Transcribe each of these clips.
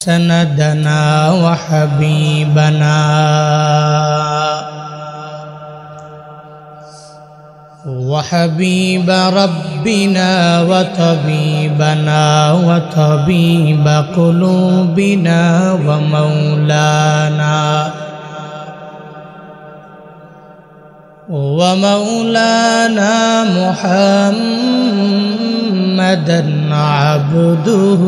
سندنا وحبيبنا وحبيب ربنا وطبيبنا وطبيب قلوبنا ومولانا محمدا عبده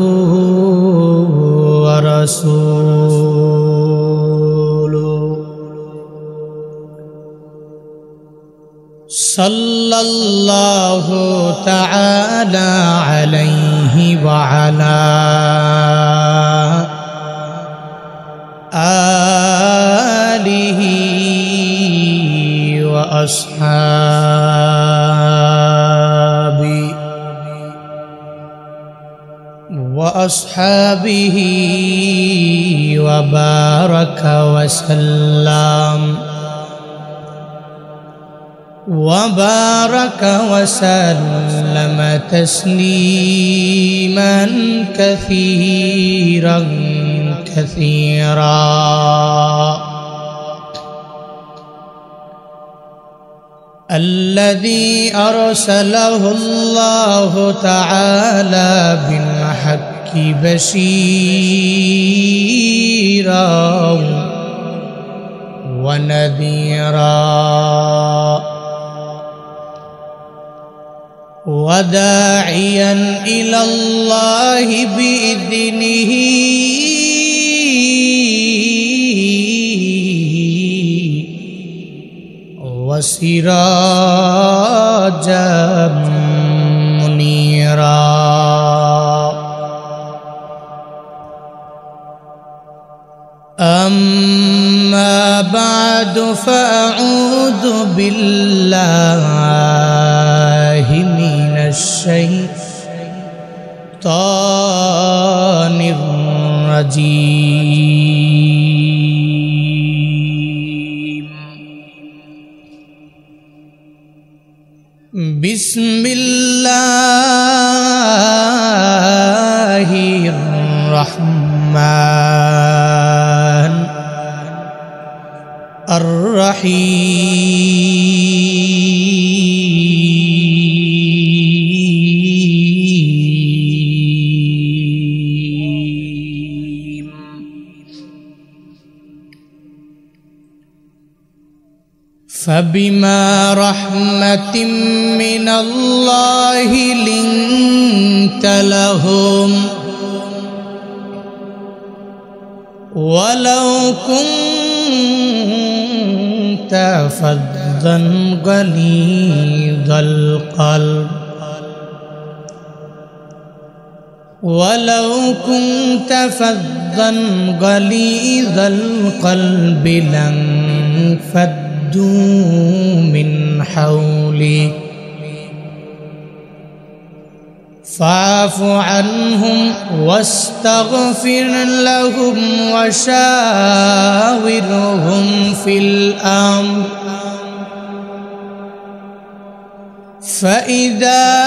ورسوله صلى الله تعالى عليه وعلى آله وأصحابه وبارك وسلم تسليما كثيرا الذي أرسله الله تعالى بالحق بشيرا ونذيرا وداعيا إلى الله بإذنه وسراجا منيرا أما بعد فأعوذ بالله من الشيطان الرجيم بسم الله الرحمن الرحيم فبما رحمة من الله لنت لهم ولو كنت فظا غليظ القلب لانفضوا من حولك فاعف عنهم واستغفر لهم وشاورهم في الأمر فإذا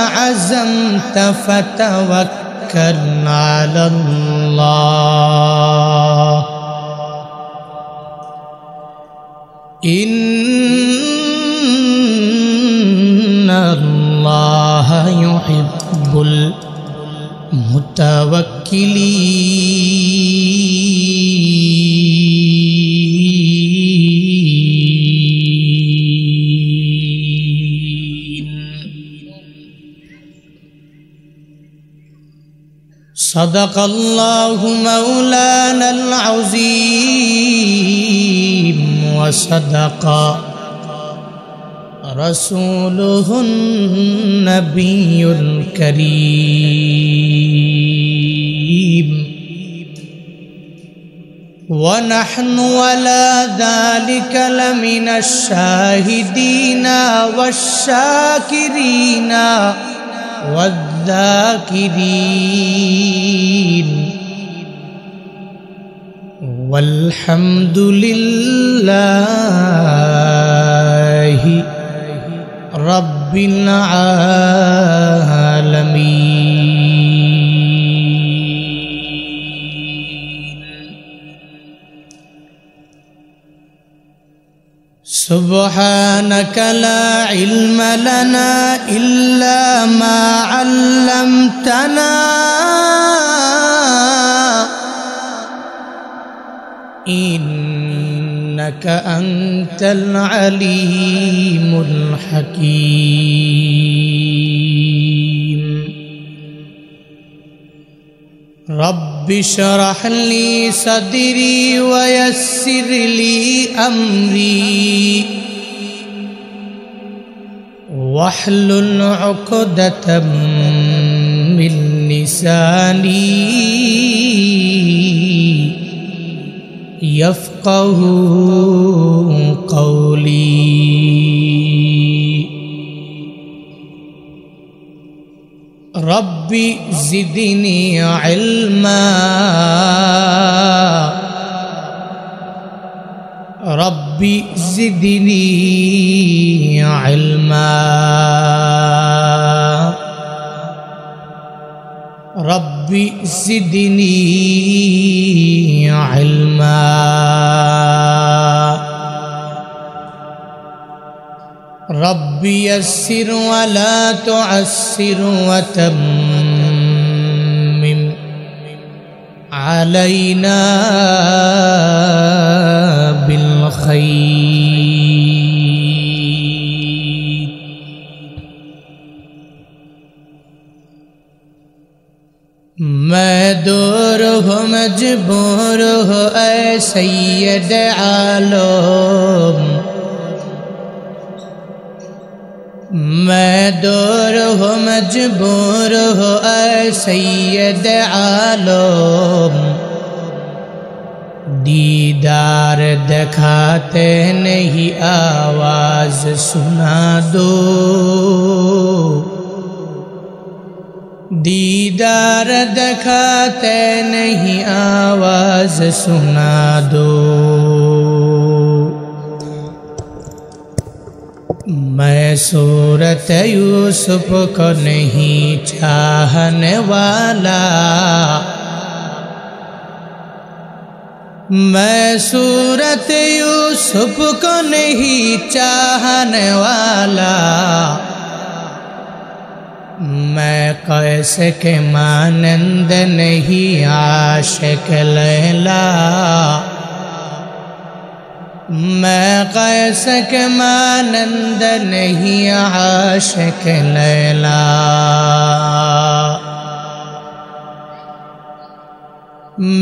عزمت فتوكل على الله إن الله يحب المتوكلين صدق الله مولانا العظيم وصدق رسوله النبي الكريم ونحن على ذلك لمن الشاهدين والشاكرين والذاكرين والحمد لله رب العالمين سبحانك لا علم لنا إلا ما علمتنا إنك أنت العليم الحكيم رب اشرح لي صدري ويسر لي أمري واحلل عقدة من لساني يفقه قولي ربي زدني علما ربي زدني علما ربي زدني علما ربي يسر ولا تعسر وتمم علينا بالخير मैं दूर हूँ मजबूर हूँ ऐ सैयद आलम मैं दूर हूँ मजबूर हूँ ऐ सैयद आलम दीदार दिखाते नहीं आवाज़ सुना दो दीदार दिखाते नहीं आवाज़ सुना दो मैं सूरत यूसुफ को नहीं चाहने वाला मैं सूरत यूसुफ को नहीं चाहने वाला मैं कैसे के मानंद नहीं आशिक लैला मैं कैसे के मानंद नहीं आशिक लैला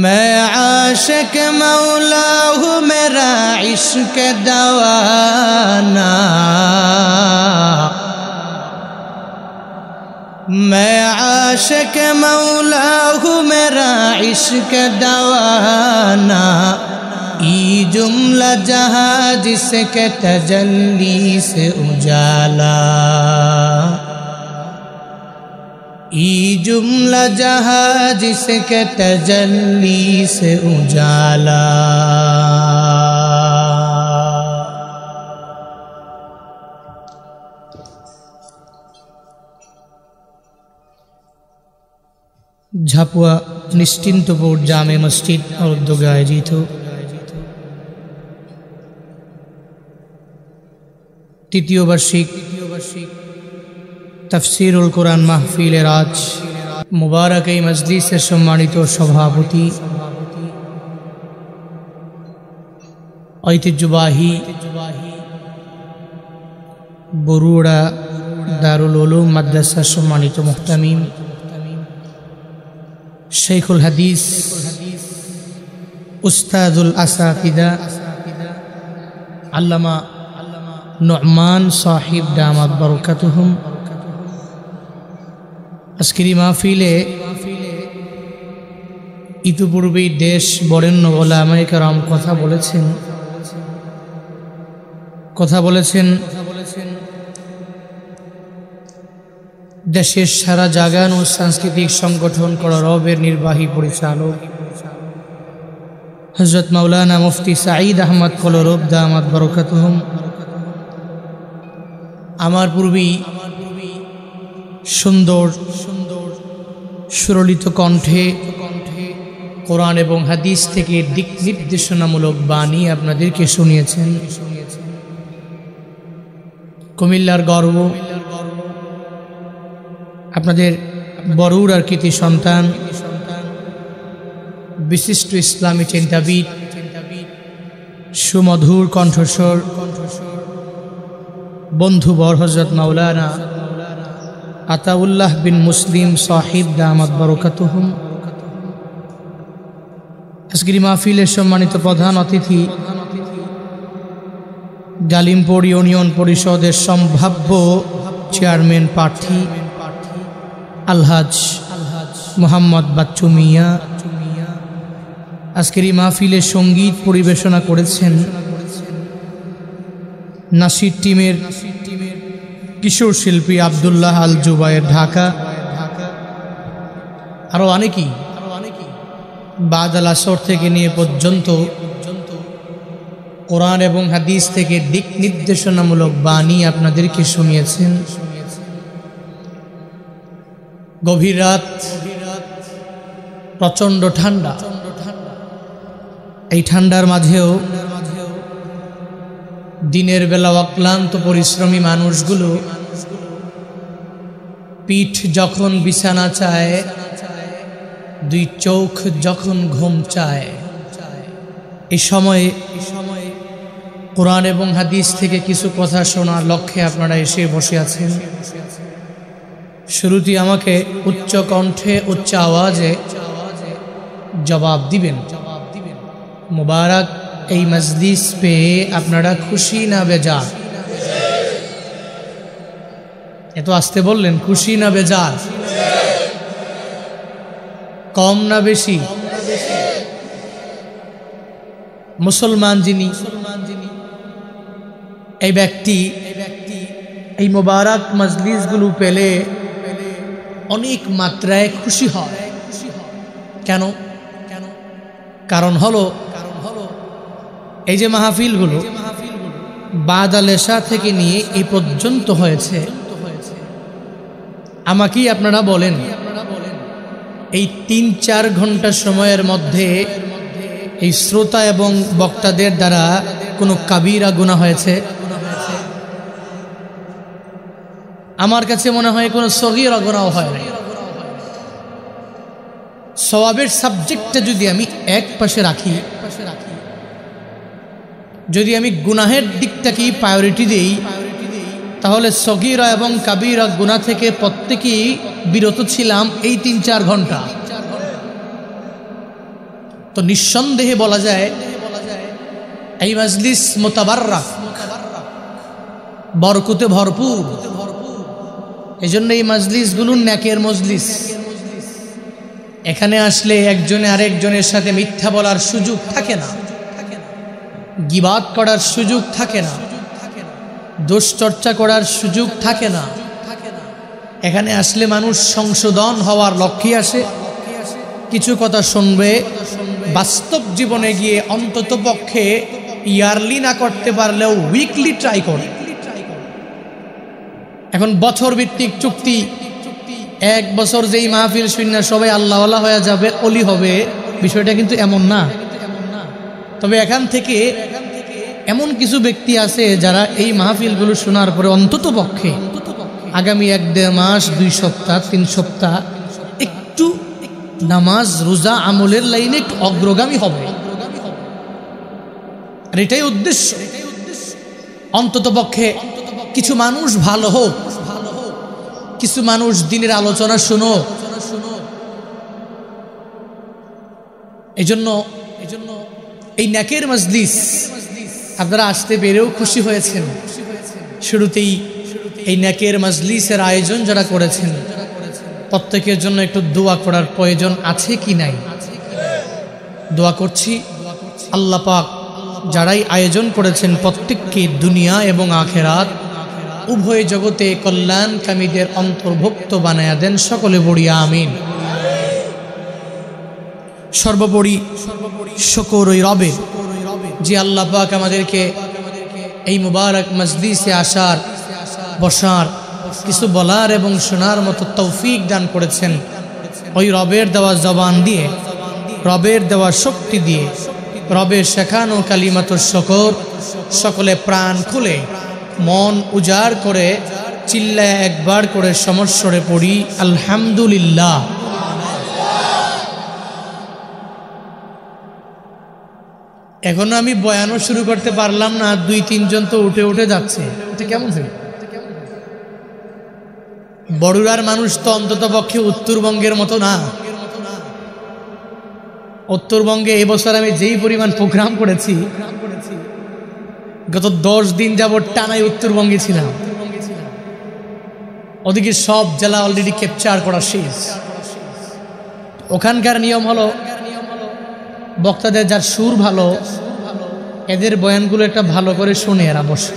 मैं आशिक मौला हूँ मेरा इश्क दवाना मैं आशिक मौला हूँ मेरा इश्क दवाना ई जुमला जहाँ जिसके तजल्ली से उजाला ई जुमला जहाँ जिसके तजल्ली से उजाला झापुआ निश्चिंतपुर जामे मस्जिद और उद्योग आयोजित हो तृतीय वार्षिक तफसीरुल कुरान महफिल राज मुबारक मजलिस से सम्मानित सभापति ऐतिह्यबाही बरुड़ा दारुल उलूम मदरसा सम्मानित मुहतमीम शेखुल हदीस उस्तादुल असातिदा अल्लामा नुअमान साहिब दामत बरकतुहुम आजकेर महफिले इतिपूर्वे देश बरेण्य उलामाए केराम कथा बोलेছেন देशेर सारा जागान और सांस्कृतिक संगठन रबेर निर्वाही परिचालक हजरत मौलाना मुफ्ती सईद अहमद कलरब दामत बरकतुहुम आमार पूर्वी सुंदर सुरलित कण्ठे कुरान एवं हादिस थेके दिक निर्देशनामूलक बाणी आपनादेरके शुनिয়েছেন কুমিল্লার গর্ব, আপনাদের বরুড়ার কৃতি সন্তান, বিশিষ্ট ইসলামী চিন্তাবিদ, সুমধুর কণ্ঠস্বর বন্ধুবর হযরত মাওলানা আতাউল্লাহ বিন মুসলিম সাহিব দামাত বরকাতুহুম। আজকের মাহফিলের সম্মানিত প্রধান অতিথি, গালিমপুর ইউনিয়ন পরিষদের সম্ভাব্য চেয়ারম্যান প্রার্থী আলহাজ মোহাম্মদ বাচ্চু মিয়া। আজকের এই মাহফিলের সঙ্গীত পরিবেশনা করেছেন নাসির টিমের কিশোর শিল্পী আব্দুল্লাহ আল জুবায়ের, ঢাকা। আরও অনেকেই বাদ আল আসর থেকে নিয়ে পর্যন্ত কোরআন এবং হাদিস থেকে দিক নির্দেশনামূলক বাণী আপনাদেরকে শুনিয়েছেন। গভীর রাত, প্রচণ্ড ঠান্ডা, এই ঠান্ডার মাঝেও দিনের বেলা অক্লান্ত পরিশ্রমী মানুষগুলো পিঠ যখন বিছানা চায়, দুই চোখ যখন ঘুম চায়, এই সময়ে কোরআন এবং হাদিস থেকে কিছু কথা শোনার লক্ষ্যে আপনারা এসে বসে আছেন। শুরুতেই আমাকে উচ্চ কণ্ঠে উচ্চ আওয়াজে জবাব দিবেন, মুবারক এই মজলিস পেয়ে আপনারা খুশি না বেজার? এত আসতে বললেন, খুশি না বেজার? কম না বেশি? মুসলমান যিনি, এই ব্যক্তি এই মোবারক মজলিসগুলো পেলে অনেক মাত্রায় খুশি হয়। কেন? কারণ হলো এই যে মাহফিলগুলো বাদ আল এশা থেকে নিয়ে এই পর্যন্ত হয়েছে, আমাকেই আপনারা বলেন এই ৩-৪ ঘন্টা সময়ের মধ্যে এই শ্রোতা এবং বক্তাদের দ্বারা কোনো কাবিরা গুনাহ হয়েছে? আমার কাছে মনে হয় কোনো সগীরা গুনাহ হয় না। সওয়াবের সাবজেক্টটা যদি আমি এক পাশে রাখি, যদি আমি গুনাহের দিকটাকেই প্রায়োরিটি দিই, তাহলে সগীরা এবং কাবিরা গুনাহ থেকে প্রত্যেকেই বিরত ছিলাম এই ৩-৪ ঘন্টা। তো নিঃসন্দেহে বলা যায় এই মজলিস মুতাবাররাক, বরকতে ভরপুর। এই জন্য এই মজলিসগুলো নেকের মজলিস। এখানে আসলে একজনে আরেকজনের সাথে মিথ্যা বলার সুযোগ থাকে না, গীবাত করার সুযোগ থাকে না, দোষ চর্চা করার সুযোগ থাকে না। এখানে আসলে মানুষ সংশোধন হওয়ার লক্ষ্যে আসে, কিছু কথা শুনবে, বাস্তব জীবনে গিয়ে অন্তত পক্ষে ইয়ারলি না করতে পারলেও উইকলি ট্রাই করে। এখন বছর ভিত্তিক চুক্তি, 1 বছর যেই মাহফিল শূন্য সবাই আল্লাহওয়ালা হয়ে যাবে, অলি হবে, বিষয়টা কিন্তু এমন না। তবে এখান থেকে এমন কিছু ব্যক্তি আছে যারা এই মাহফিলগুলো শোনার পরে অন্তত পক্ষে আগামী 1-1.5 মাস, 2 সপ্তাহ, 3 সপ্তাহ একটু নামাজ রোজা আমলের লাইনে একটু অগ্রগামী হবে। আর এটাই উদ্দেশ্য, অন্তত পক্ষে কিছু মানুষ ভালো হোক, কিছু মানুষ দিনের আলোচনা শুনো। এজন্য এই নেকের মজলিস আপনারা আসতে পেরেও খুশি হয়েছেন। শুরুতেই এই নেকের মজলিসের আয়োজন যারা করেছেন, প্রত্যেকের জন্য একটু দোয়া করার প্রয়োজন আছে কি নাই? দোয়া করছি আল্লাহ পাক যারাই আয়োজন করেছেন প্রত্যেককে দুনিয়া এবং আখেরাত উভয় জগতে কল্যাণকামীদের অন্তর্ভুক্ত বানায়া দেন, সকলে বড়ি আমিন। সর্বোপরি শুকর ওই রবের, যে আল্লাহ পাক আমাদেরকে এই মুবারক মজলিসে আসার, বসার, কিছু বলার এবং শোনার মতো তৌফিক দান করেছেন। ওই রবের দেওয়া জবান দিয়ে, রবের দেওয়া শক্তি দিয়ে, রবের শেখানো কালিমাতুর শুকর সকলে প্রাণ খুলে মন উজাড় করে চিল্লায় একবার করে সমস্বরে পড়ি আলহামদুলিল্লাহ। এখনো আমি বয়ানও শুরু করতে পারলাম না, 2-3 জন তো উঠে উঠে যাচ্ছে। এটা কেমন হয়? বড়ুরার মানুষ তো অন্তত পক্ষে উত্তরবঙ্গের মতো না। উত্তরবঙ্গে এবছর আমি যেই পরিমাণ প্রোগ্রাম করেছি, গত 10 দিন যাবত টানাই উত্তরবঙ্গে ছিলাম। ওদিকে সব জেলা অলরেডি ক্যাপচার করা শেষ। ওখানকার নিয়ম হলো বক্তাদের যার সুর ভালো, এদের বয়ানগুলো একটা ভালো করে শুনে এরা বসে।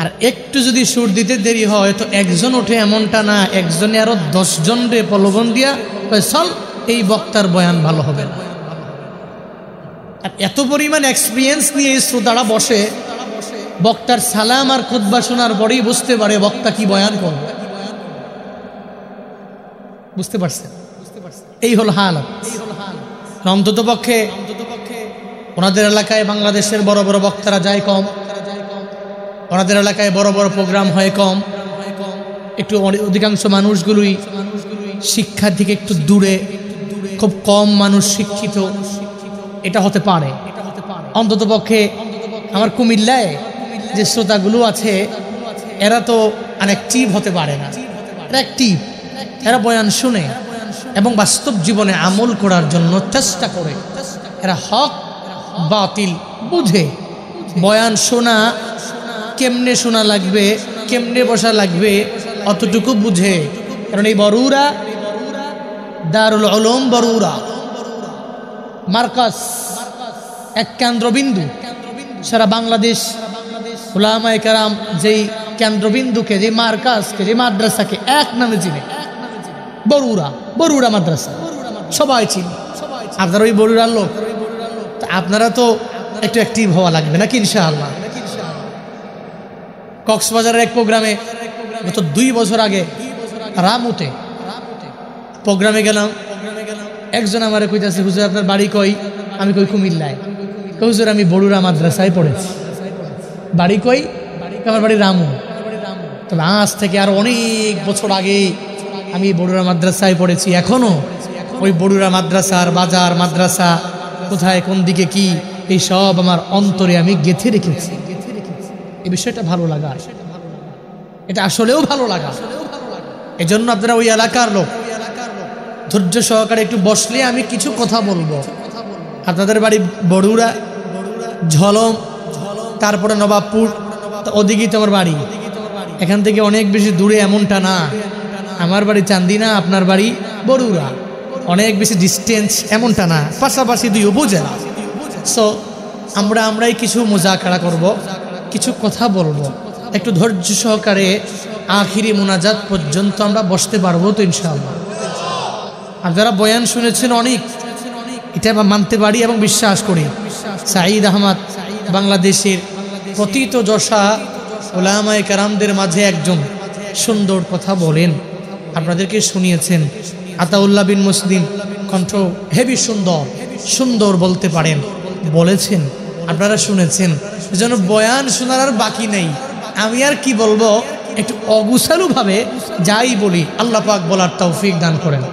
আর একটু যদি সুর দিতে দেরি হয় তো একজন ওঠে, এমনটা না, একজনে আরো 10 জন রে প্রলোভন দিয়া চল এই বক্তার বয়ান ভালো হবে না। আর এত পরিমাণ এক্সপিরিয়েন্স নিয়ে শ্রোতারা বসে, বক্তার সালাম আর খুতবা শোনার পরেই বুঝতে পারে বক্তা কি বয়ান করবে। বুঝতে পারছেন? এই হল হালত। অন্তত পক্ষে ওনাদের এলাকায় বাংলাদেশের বড় বড় বক্তারা যায় কম, ওনাদের এলাকায় বড় বড় প্রোগ্রাম হয় কম, একটু অধিকাংশ মানুষগুলোই শিক্ষার দিকে একটু দূরে, খুব কম মানুষ শিক্ষিত। এটা হতে পারে। অন্তত পক্ষে আমার কুমিল্লায় যে শ্রোতাগুলো আছে এরা তো অ্যাক্টিভ হতে পারে না, এরা অ্যাক্টিভ, এরা বয়ান শুনে এবং বাস্তব জীবনে আমল করার জন্য চেষ্টা করে। এরা হক বাতিল বুঝে। বয়ান শোনা কেমনে শোনা লাগবে, কেমনে বসা লাগবে অতটুকু বুঝে। কারণ এই বরুরা দারুল উলুম বরুরা মার্কাস, এক কেন্দ্রবিন্দু। সারা বাংলাদেশ উলামায়ে কেরাম যেই কেন্দ্রবিন্দুকে, যে মার্কাসকে, যে মাদ্রাসাকে এক নামে চিনে, বরুরা, বরুরা মাদ্রাসা সবাই চিনি। আপনারা ওই বরুরার লোক, আপনারা তো একটু অ্যাক্টিভ হওয়া লাগবে নাকি ইনশাআল্লাহ। কক্সবাজারের এক প্রোগ্রামে গত 2 বছর আগে রামুতে প্রোগ্রামে গেলাম। একজন আমারে কইতাছে, হুজুর আপনার বাড়ি কই? আমি কই কুমিল্লায়। হুজুর আমি বরুরা মাদ্রাসায় পড়েছি। বাড়ি কই? আমার বাড়ি রামু। তবে আজ থেকে আর অনেক বছর আগে আমি বরুরা মাদ্রাসায় পড়েছি। এখনো ওই বরুরা মাদ্রাসার বাজার, মাদ্রাসা কোথায় কোন দিকে কি, এই সব আমার অন্তরে আমি গেঁথে রেখেছি। এই বিষয়টা ভালো লাগা, এটা আসলেও ভালো লাগা। এজন্য আপনারা ওই এলাকার লোক ধৈর্য সহকারে একটু বসলে আমি কিছু কথা বলবো। আপনাদের বাড়ি বরুরা, ঝলম, তারপরে নবাবপুর, ওদিকেই তোমার বাড়ি। এখান থেকে অনেক বেশি দূরে এমনটা না। আমার বাড়ি চান্দিনা, আপনার বাড়ি বরুরা, অনেক বেশি ডিস্টেন্স এমনটা না, পাশাপাশি 2 উপজেলা। সো আমরাই কিছু মুজাকারা করব, কিছু কথা বলবো। একটু ধৈর্য সহকারে আখিরি মুনাজাত পর্যন্ত আমরা বসতে পারবো তো ইনশাআল্লাহ। আর যারা বয়ান শুনেছেন অনেক, এটা মানতে পারি এবং বিশ্বাস করি। সাঈদ আহমদ বাংলাদেশের প্রথিতযশা উলামায়ে কেরামদের মাঝে একজন, সুন্দর কথা বলেন, আপনাদেরকে শুনিয়েছেন। আতাউল্লাহ বিন মুসলিম কণ্ঠ হেভি সুন্দর, সুন্দর বলতে পারেন, বলেছেন, আপনারা শুনেছেন। এজন্য বয়ান শোনার আর বাকি নেই। আমি আর কি বলবো, একটু অগুছালু ভাবে যাই বলি, আল্লাহ পাক বলার তৌফিক দান করেন।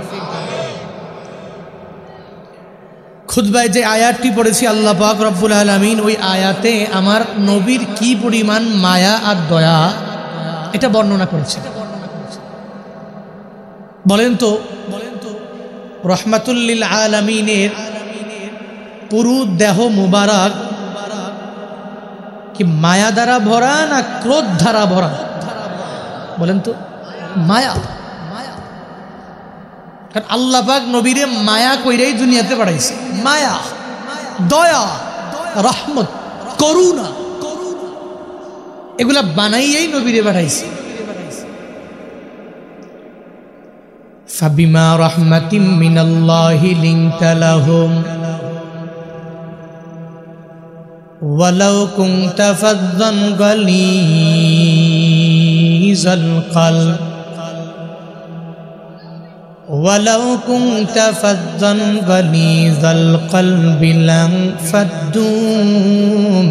খুতবায় যে আয়াতটি পড়েছি আল্লাহ পাক রব্বুল আলামিন ওই আয়াতে আমার নবীর কি পরিমাণ মায়া আর দয়া এটা বর্ণনা করেছে। বলেন তো রহমাতুল লিল আলামিনের পুরো দেহ মুবারক কি মায়া দ্বারা ভরা না ক্রোধ দ্বারা ভরা? বলেন তো। মায়া। কারণ আল্লাহ পাক নবীরে মায়া কইরাই দুনিয়াতে পাঠাইছে। মায়া, দয়া, রহমত, করুণা এগুলা বানাইয়াই নবীরে পাঠাইছে। ফাবিমা রাহমাতিম মিনাল্লাহি লিনতা লাহুম ওয়ালাউ কুনতা ফাযযান গালিযাল কলব ওয়ালাউ কুনতা ফাযযান গালিযাল কলবি লানফাদ্দু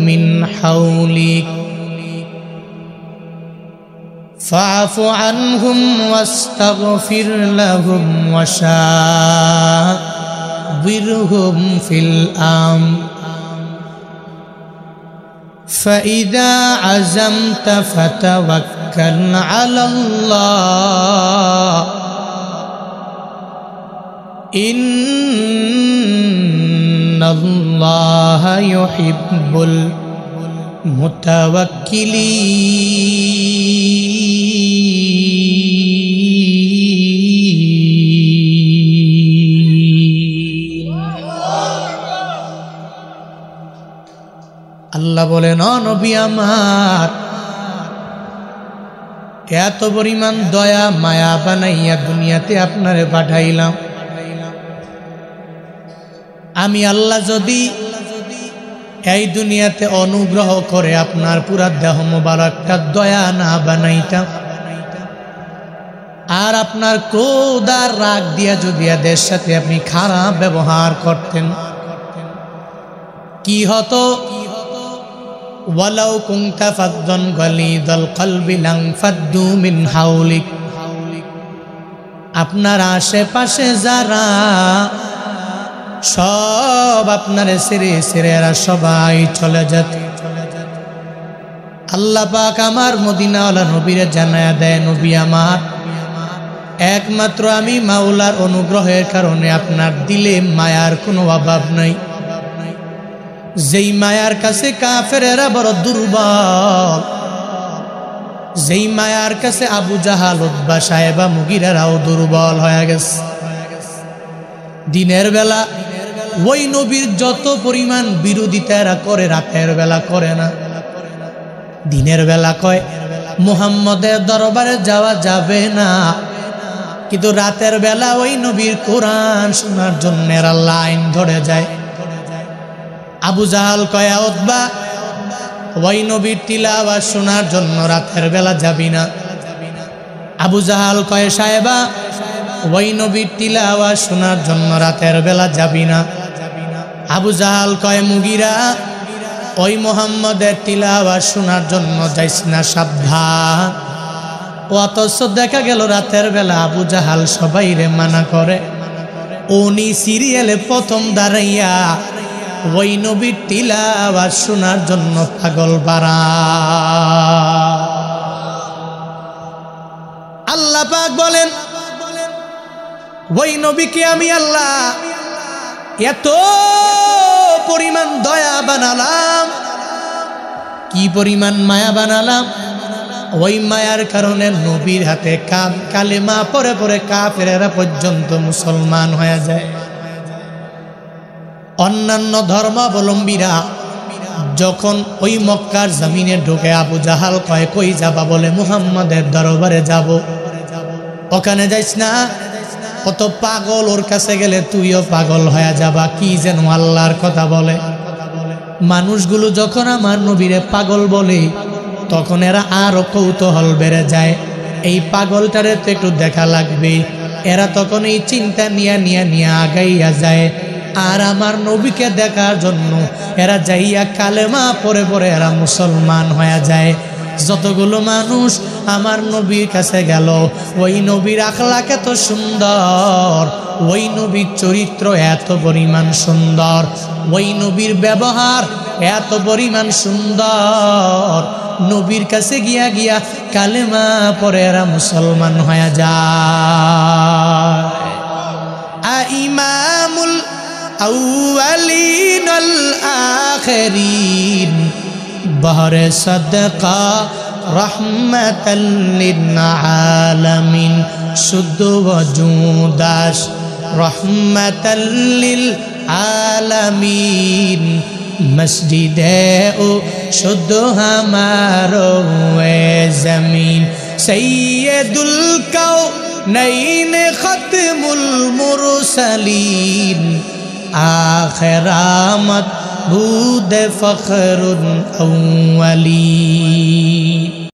মিন হাওলিক ফাফু আনহুম ওয়াস্তাগফির লাহুম ওয়াশাবিরহুম ফিল আমর فإذا عزمت فتوكل على الله إن الله يحب المتوكلين আল্লাহ বলেন, ও নবী আমার, এত পরিমাণ দয়া মায়া বানাইয়া দুনিয়াতে আপনারে পাঠাইলাম। আমি আল্লাহ যদি এই দুনিয়াতে অনুগ্রহ করে আপনার পুরা দেহ মোবারকটা দয়া না বানাইতাম, আর আপনার ক্রোধ আর রাগ দিয়া যদি এদের সাথে আপনি খারাপ ব্যবহার করতেন, কি হতো? ওয়ালাউ কুনতা ফাদ্দান গালিদাল কলবি লানফাদ্দু মিন হাওলিক, আপনার আশেপাশে যারা সব আপনারে ছেড়ে ছেড়ে এরা সবাই চলে যেত। আল্লাহ পাক আমার মদিনাওয়ালা নবীরে জানায়া দেয়, নবী আমার, একমাত্র আমি মাওলার অনুগ্রহের কারণে আপনার দিলে মায়ার কোনো অভাব নাই। যেই মায়ার কাছে কাফেরেরা বড় দুর্বল, যেই মায়ার কাছে আবু জাহাল, উতবা, সায়েবা, মুগিরারাও দুর্বল হয়ে গেছে। দিনের বেলা ওই নবীর যত পরিমাণ বিরোধিতা এরা করে, রাতের বেলা করে না। দিনের বেলা কয় মুহাম্মদের দরবারে যাওয়া যাবে না, কিন্তু রাতের বেলা ওই নবীর কোরআন শোনার জন্য এরা লাইন ধরে যায়। আবু জাহাল কয়, উতবা, ওই নবীর তিলাওয়াত শোনার জন্য রাতের বেলা যাবি না। আবু জাহাল কয়, সাহেবা, ওই নবীর তিলাওয়াত শোনার জন্য রাতের বেলা যাবি না। আবু জাহাল কয়, মুগিরা, ওই মুহাম্মদের তিলাওয়াত শোনার জন্য যাইস না, সাবধান। অথচ দেখা গেল রাতের বেলা আবু জাহাল সবাইরে মানা করে, উনি সিরিয়ালে প্রথম দাঁড়াইয়া ওই নবীর তিলাওয়াত শোনার জন্য পাগল পারা। আল্লাহ পাক বলেন, ওই নবীকে আমি আল্লাহ এত পরিমাণ দয়া বানালাম, কি পরিমাণ মায়া বানালাম। ওই মায়ার কারণে নবীর হাতে কালেমা পরে পরে কাফেরেরা পর্যন্ত মুসলমান হয়ে যায়। অন্যান্য ধর্মাবলম্বীরা যখন ওই মক্কার জমিনে ঢুকে, আবু জাহাল কয়, কই যাবা? বলে মুহাম্মদের দরবারে যাব। ওখানে যাইস না, কত পাগল, ওর কাছে গেলে তুইও পাগল হয়ে যাবা। কি যেন আল্লাহর কথা বলে। মানুষগুলো যখন আমার নবীরে পাগল বলে, তখন এরা আরো কৌতূহল বেড়ে যায়, এই পাগলটারে তো একটু দেখা লাগবে। এরা তখন এই চিন্তা নিয়ে আগাইয়া যায়। আর আমার নবীকে দেখার জন্য এরা যাইয়া কালেমা পরে পরে এরা মুসলমান হয়ে যায়। যতগুলো মানুষ আমার নবীর কাছে গেল, ওই নবীর আখলাক এত সুন্দর, ওই নবীর চরিত্র এত পরিমাণ সুন্দর, ওই নবীর ব্যবহার এত পরিমাণ সুন্দর, নবীর কাছে গিয়া গিয়া কালেমা পরে এরা মুসলমান হয়ে যায়। ইমামুল আউয়ালিন আল আখিরিন বহরে সদকা রহমাতাল লিল আলামিন, শুদ্ধ ওজুদাস রহমাতাল লিল আলামিন, মসজিদে ও শুদ্ধ হামারো এ জমিন, সৈয়দুল কাউনাইন খতমুল মুরসালিন, আখিরামত বুদ ফখরুল আউয়ালিন।